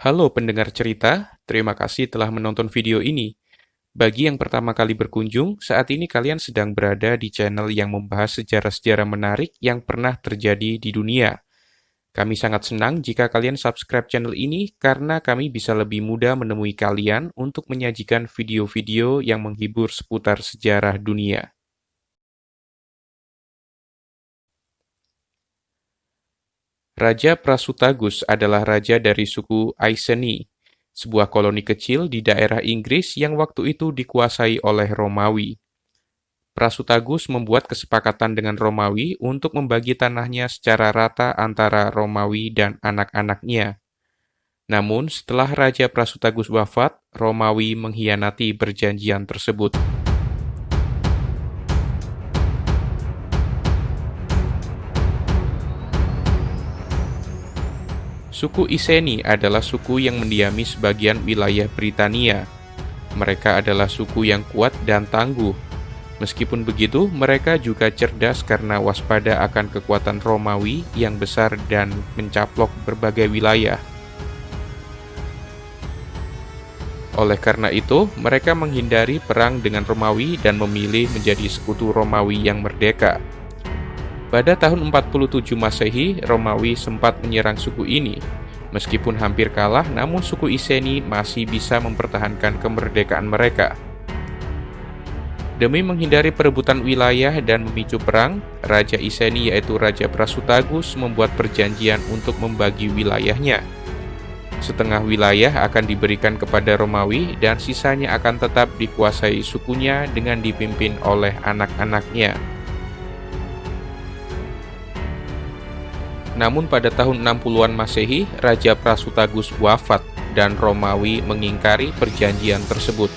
Halo pendengar cerita, terima kasih telah menonton video ini. Bagi yang pertama kali berkunjung, saat ini kalian sedang berada di channel yang membahas sejarah-sejarah menarik yang pernah terjadi di dunia. Kami sangat senang jika kalian subscribe channel ini karena kami bisa lebih mudah menemui kalian untuk menyajikan video-video yang menghibur seputar sejarah dunia. Raja Prasutagus adalah raja dari suku Iceni, sebuah koloni kecil di daerah Inggris yang waktu itu dikuasai oleh Romawi. Prasutagus membuat kesepakatan dengan Romawi untuk membagi tanahnya secara rata antara Romawi dan anak-anaknya. Namun, setelah Raja Prasutagus wafat, Romawi mengkhianati perjanjian tersebut. Suku Iceni adalah suku yang mendiami sebagian wilayah Britania. Mereka adalah suku yang kuat dan tangguh. Meskipun begitu, mereka juga cerdas karena waspada akan kekuatan Romawi yang besar dan mencaplok berbagai wilayah. Oleh karena itu, mereka menghindari perang dengan Romawi dan memilih menjadi sekutu Romawi yang merdeka. Pada tahun 47 Masehi, Romawi sempat menyerang suku ini. Meskipun hampir kalah, namun suku Iceni masih bisa mempertahankan kemerdekaan mereka. Demi menghindari perebutan wilayah dan memicu perang, Raja Iceni yaitu Raja Prasutagus membuat perjanjian untuk membagi wilayahnya. Setengah wilayah akan diberikan kepada Romawi dan sisanya akan tetap dikuasai sukunya dengan dipimpin oleh anak-anaknya. Namun pada tahun 60-an Masehi, Raja Prasutagus wafat dan Romawi mengingkari perjanjian tersebut.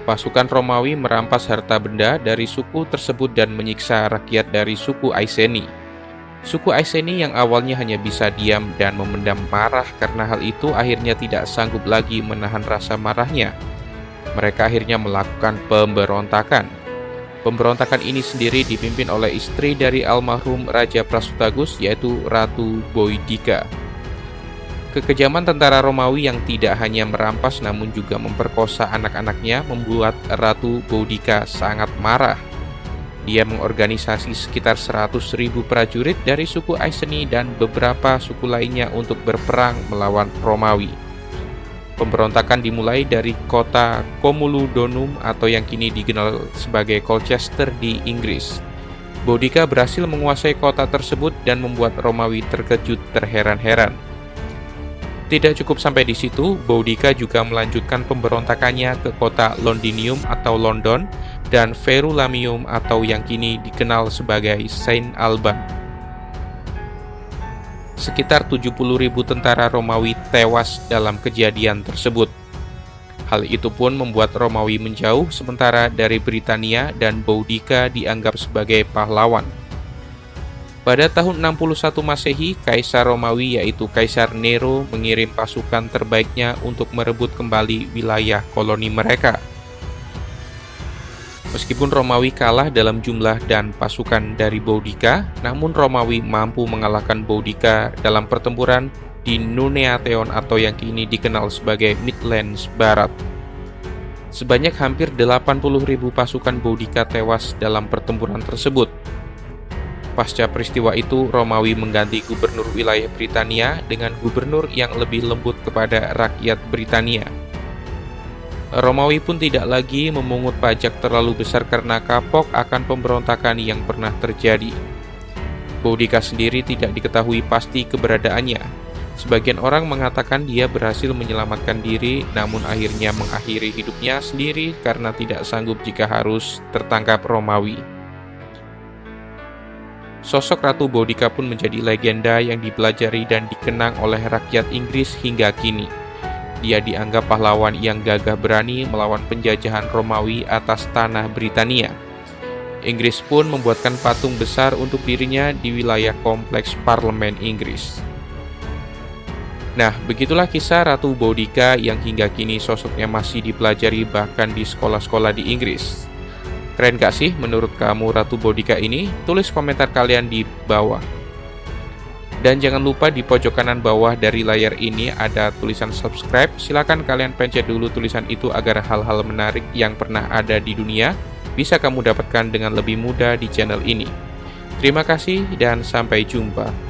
Pasukan Romawi merampas harta benda dari suku tersebut dan menyiksa rakyat dari suku Iceni. Suku Iceni yang awalnya hanya bisa diam dan memendam marah karena hal itu akhirnya tidak sanggup lagi menahan rasa marahnya. Mereka akhirnya melakukan pemberontakan. Pemberontakan ini sendiri dipimpin oleh istri dari almarhum Raja Prasutagus yaitu Ratu Boudicca. Kekejaman tentara Romawi yang tidak hanya merampas namun juga memperkosa anak-anaknya membuat Ratu Boudicca sangat marah. Dia mengorganisasi sekitar 100.000 prajurit dari suku Iceni dan beberapa suku lainnya untuk berperang melawan Romawi. Pemberontakan dimulai dari kota Camulodunum atau yang kini dikenal sebagai Colchester di Inggris. Boudicca berhasil menguasai kota tersebut dan membuat Romawi terkejut terheran-heran. Tidak cukup sampai di situ, Boudicca juga melanjutkan pemberontakannya ke kota Londinium atau London dan Verulamium atau yang kini dikenal sebagai Saint Alban. Sekitar 70.000 tentara Romawi tewas dalam kejadian tersebut. Hal itu pun membuat Romawi menjauh sementara dari Britania dan Boudicca dianggap sebagai pahlawan. Pada tahun 61 Masehi, Kaisar Romawi yaitu Kaisar Nero mengirim pasukan terbaiknya untuk merebut kembali wilayah koloni mereka. Meskipun Romawi kalah dalam jumlah dan pasukan dari Boudicca, namun Romawi mampu mengalahkan Boudicca dalam pertempuran di Nuneatheon atau yang kini dikenal sebagai Midlands Barat. Sebanyak hampir 80.000 pasukan Boudicca tewas dalam pertempuran tersebut. Pasca peristiwa itu, Romawi mengganti gubernur wilayah Britania dengan gubernur yang lebih lembut kepada rakyat Britania. Romawi pun tidak lagi memungut pajak terlalu besar karena kapok akan pemberontakan yang pernah terjadi. Boudicca sendiri tidak diketahui pasti keberadaannya. Sebagian orang mengatakan dia berhasil menyelamatkan diri, namun akhirnya mengakhiri hidupnya sendiri karena tidak sanggup jika harus tertangkap Romawi. Sosok Ratu Boudicca pun menjadi legenda yang dipelajari dan dikenang oleh rakyat Inggris hingga kini. Dia dianggap pahlawan yang gagah berani melawan penjajahan Romawi atas tanah Britania. Inggris pun membuatkan patung besar untuk dirinya di wilayah kompleks Parlemen Inggris. Nah, begitulah kisah Ratu Boudicca yang hingga kini sosoknya masih dipelajari bahkan di sekolah-sekolah di Inggris. Keren gak sih menurut kamu Ratu Boudicca ini? Tulis komentar kalian di bawah. Dan jangan lupa di pojok kanan bawah dari layar ini ada tulisan subscribe. Silakan kalian pencet dulu tulisan itu agar hal-hal menarik yang pernah ada di dunia bisa kamu dapatkan dengan lebih mudah di channel ini. Terima kasih dan sampai jumpa.